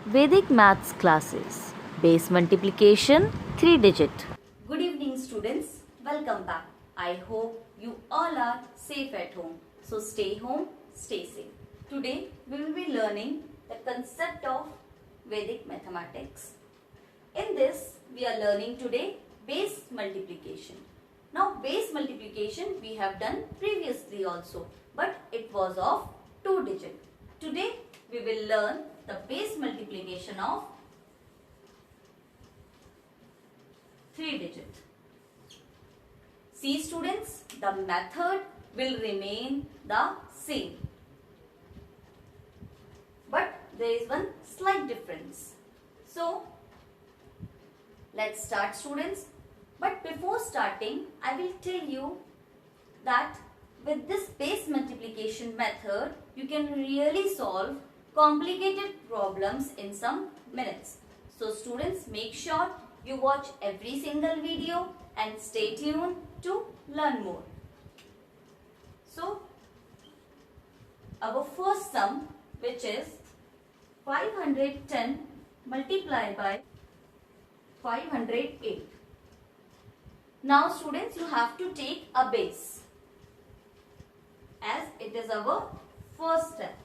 Vedic Maths Classes. Base Multiplication 3 digit. Good evening students, welcome back. I hope you all are safe at home. So stay home, stay safe. Today we will be learning the concept of Vedic mathematics. In this we are learning today base multiplication. Now base multiplication we have done previously also, but it was of 2 digit. Today we will learn the base multiplication of 3 digit. See students, the method will remain the same. But there is one slight difference. So, let's start students. But before starting, I will tell you that with this base multiplication method, you can really solve complicated problems in some minutes. So students, make sure you watch every single video and stay tuned to learn more. So, our first sum, which is 510 multiplied by 508. Now students, you have to take a base, as it is our first step.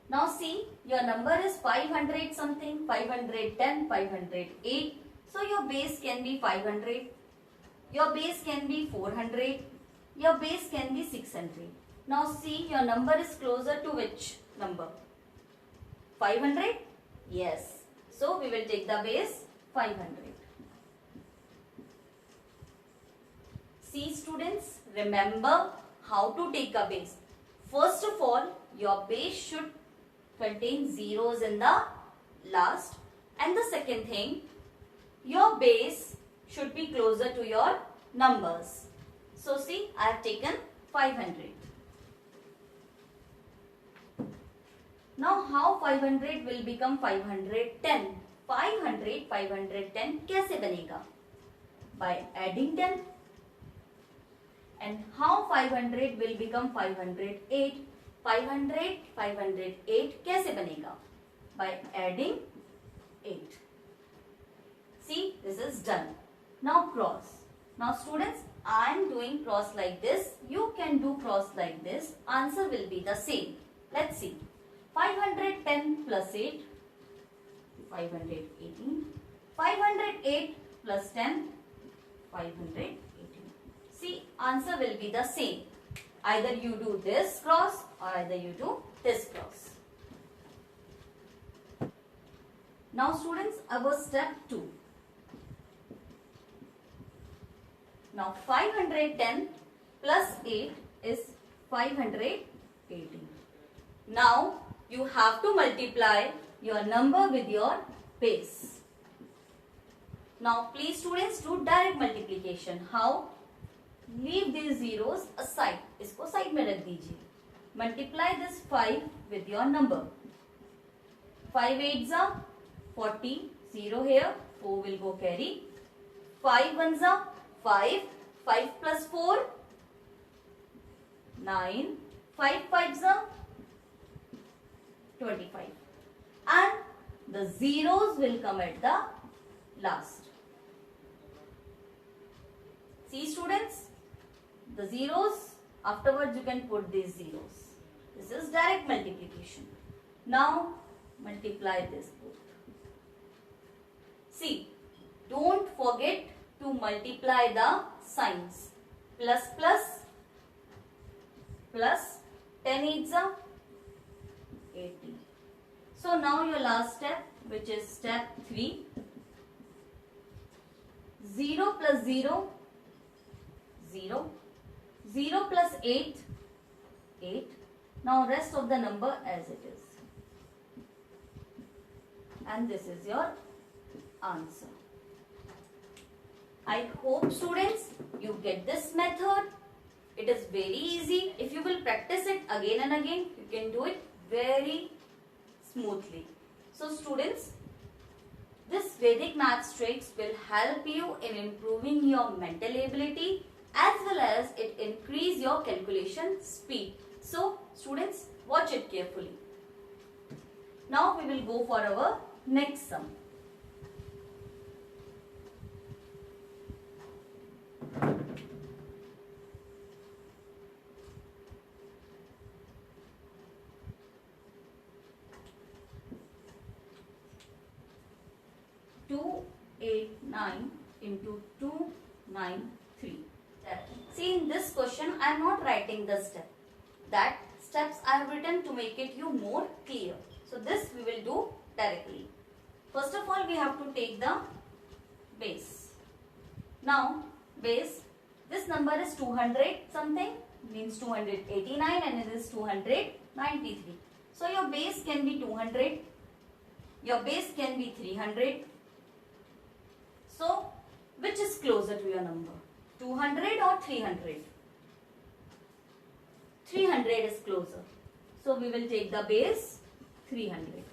Now see, your number is 500 something, 510, 508. So your base can be 500, your base can be 400, your base can be 600. Now see, your number is closer to which number? 500? Yes. So we will take the base 500. See students, remember how to take a base. First of all, your base should contain zeros in the last, and the second thing, your base should be closer to your numbers. So see, I have taken 500. Now how 500 will become 510? 510 कैसे बनेगा? By adding 10. And how 500 will become 508? 508 कैसे बनेगा? By adding 8. See, this is done. Now cross. Now students, I am doing cross like this. You can do cross like this. Answer will be the same. Let's see. 510 plus 8, 518. 508 plus 10, 518. See, answer will be the same. Either you do this cross or either you do this cross. Now students, our step 2. Now 510 plus 8 is 518. Now you have to multiply your number with your base. Now please students do direct multiplication. How? Leave these zeros aside. इसको side में रख दीजिए. Multiply this 5 with your number. 5 8s are 40. 0 here. 4 will go carry. 5 1s are 5. 5 plus 4 9. 5 5s are 25. And the zeros will come at the last. See students, the zeros, afterwards you can put these zeros. This is direct multiplication. Now multiply this both. See, don't forget to multiply the signs. Plus plus plus 10 8s are 80. So now your last step, which is step 3. 0 plus 0, 0. 0 plus 8, 8. Now rest of the number as it is. And this is your answer. I hope students you get this method. It is very easy. If you will practice it again and again, you can do it very smoothly. So students, this Vedic maths tricks will help you in improving your mental ability as well as it increase your calculation speed. So students, watch it carefully. Now we will go for our next sum. Two 8, 9 into 2, 9, 3. See, in this question, I am not writing the step. That steps I have written to make it you more clear. So, this we will do directly. First of all, we have to take the base. Now, base, this number is 200 something, means 289 and it is 293. So, your base can be 200, your base can be 300. So, which is closer to your number? 200 or 300? 300 is closer. So, we will take the base 300.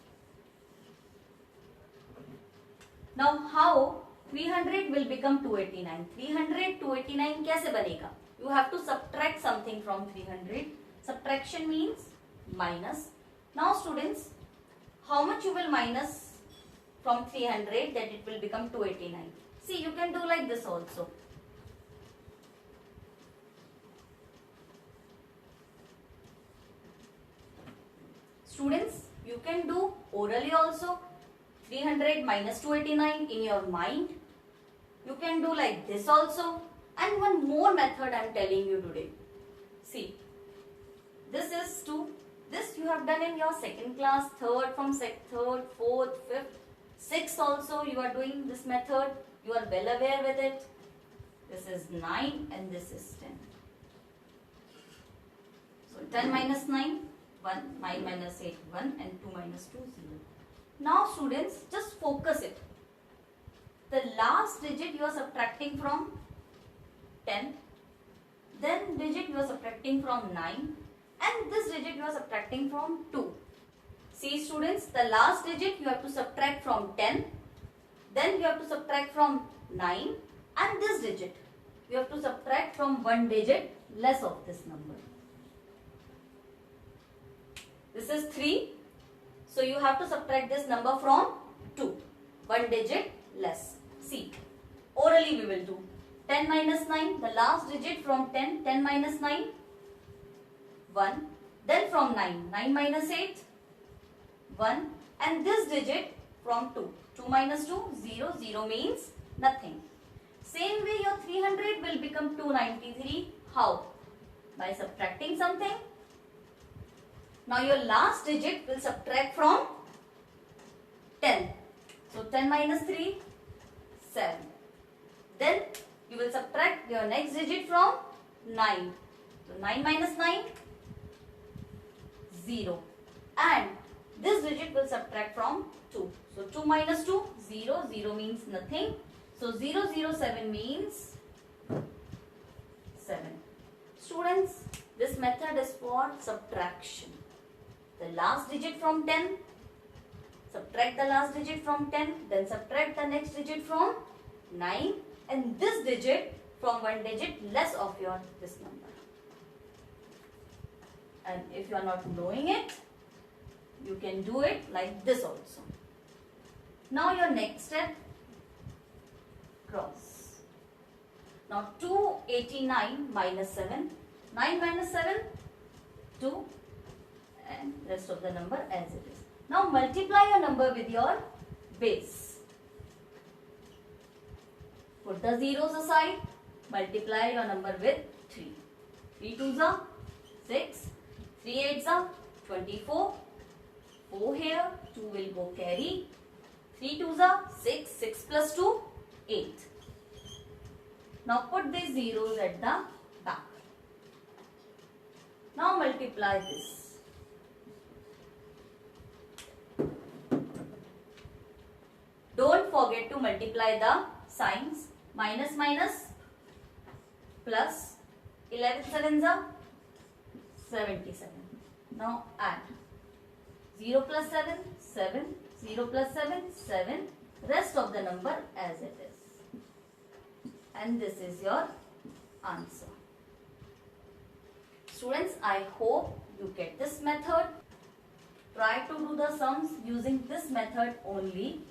Now, how 300 will become 289? 300, 289 कैसे बनेगा? You have to subtract something from 300. Subtraction means minus. Now, students, how much you will minus from 300 that it will become 289. See, you can do like this also. Students, you can do orally also. 300 minus 289 in your mind. You can do like this also. And one more method I am telling you today. See, this is to, this you have done in your second class, third, third, fourth, fifth. 6th also you are doing this method. You are well aware with it. This is 9 and this is 10. So 10 minus 9, 1, 9 minus 8, 1 and 2 minus 2, 0. Now students, just focus it. The last digit you are subtracting from 10. Then digit you are subtracting from 9. And this digit you are subtracting from 2. See students, the last digit you have to subtract from 10, then you have to subtract from 9 and this digit you have to subtract from one digit less of this number. This is 3, so you have to subtract this number from 2, one digit less. See, orally we will do 10 minus 9, the last digit from 10, 10 minus 9, 1, then from 9, 9 minus 8, 1 and this digit from 2. 2 minus 2, 0, 0 means nothing. Same way your 300 will become 293. How? By subtracting something. Now your last digit will subtract from 10. So 10 minus 3, 7. Then you will subtract your next digit from 9. So 9 minus 9, 0. And this digit will subtract from 2. So 2 minus 2, 0. 0 means nothing. So 007 means 7. Students, this method is for subtraction. The last digit from 10, subtract the last digit from 10, then subtract the next digit from 9 and this digit from one digit less of your this number. And if you are not knowing it, you can do it like this also. Now your next step, cross. Now 289 minus 7, 9 minus 7, 2 and rest of the number as it is. Now multiply your number with your base. Put the zeros aside, multiply your number with 3. 3 2s are 6, 3 8s are 24, 4 here, 2 will go carry, 3 2s are 6, 6 plus 2, 8. Now put these zeros at the back. Now multiply this. Don't forget to multiply the signs. Minus minus plus 11 sevens are 77. Now add 0 plus 7, 7, 0 plus 7, 7, rest of the number as it is. And this is your answer. Students, I hope you get this method. Try to do the sums using this method only.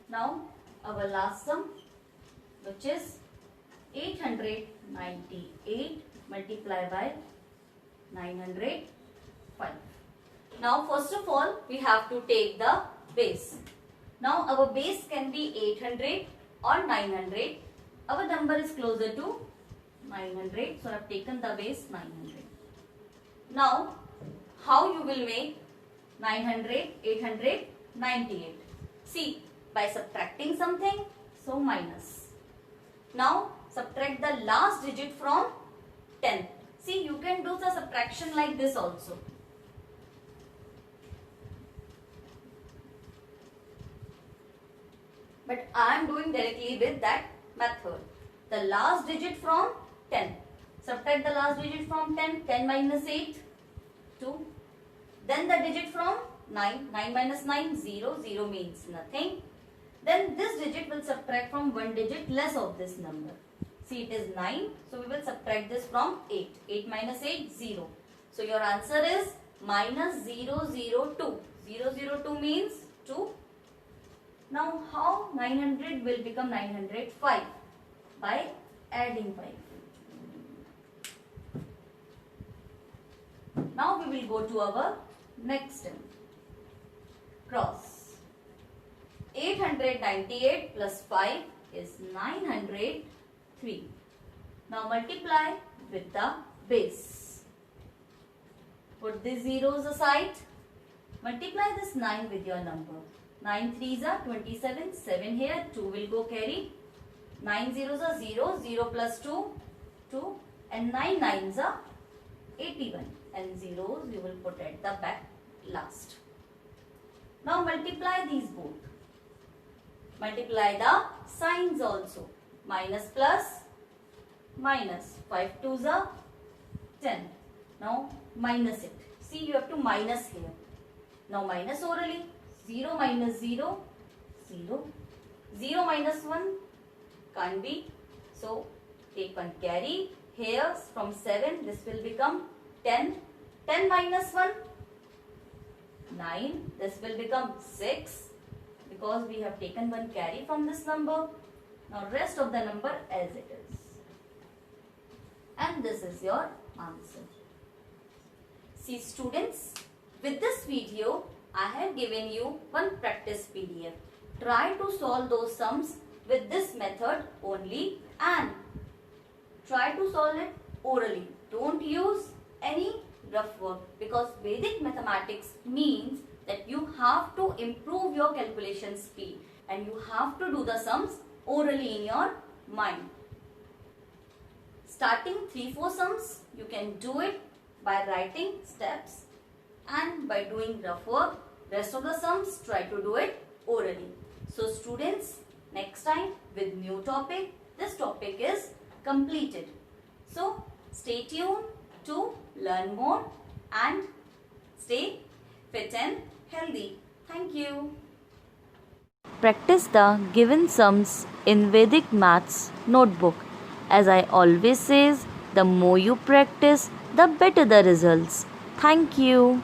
Now, our last sum, which is 898 multiplied by 905. Now, first of all, we have to take the base. Now, our base can be 800 or 900. Our number is closer to 900. So, I have taken the base 900. Now, how you will make 900, 898? See, by subtracting something, so minus. Now, subtract the last digit from 10. See, you can do the subtraction like this also. But I am doing directly with that method. The last digit from 10. Subtract the last digit from 10. 10 minus 8, 2. Then the digit from 9. 9 minus 9, 0. 0 means nothing. Then this digit will subtract from one digit less of this number. See, it is 9. So, we will subtract this from 8. 8 minus 8, 0. So, your answer is minus 002. 002 means 2. Now, how 900 will become 905? By adding 5. Now, we will go to our next term. Cross. 898 plus 5 is 903. Now multiply with the base. Put these zeros aside. Multiply this 9 with your number. 9 3s are 27. 7 here. 2 will go carry. 9 zeros are 0. 0 plus 2, 2. And 9 9s are 81. And zeros you will put at the back last. Now multiply these both. Multiply the signs also. Minus plus minus. 5 2s are 10. Now minus it. See, you have to minus here. Now minus orally. 0 minus 0, 0. 0 minus 1 can't be. So take one carry. Here from 7 this will become 10. 10 minus 1, 9. This will become 6. Because we have taken one carry from this number. Now rest of the number as it is. And this is your answer. See students, with this video, I have given you one practice PDF. Try to solve those sums with this method only and try to solve it orally. Don't use any rough work because Vedic mathematics means that you have to improve your calculation speed and you have to do the sums orally in your mind. Starting 3-4 sums, you can do it by writing steps and by doing rough work. Rest of the sums, try to do it orally. So students, next time with new topic, this topic is completed. So stay tuned to learn more and stay fit and healthy. Thank you. Practice the given sums in Vedic Maths notebook. As I always says, the more you practice, the better the results. Thank you.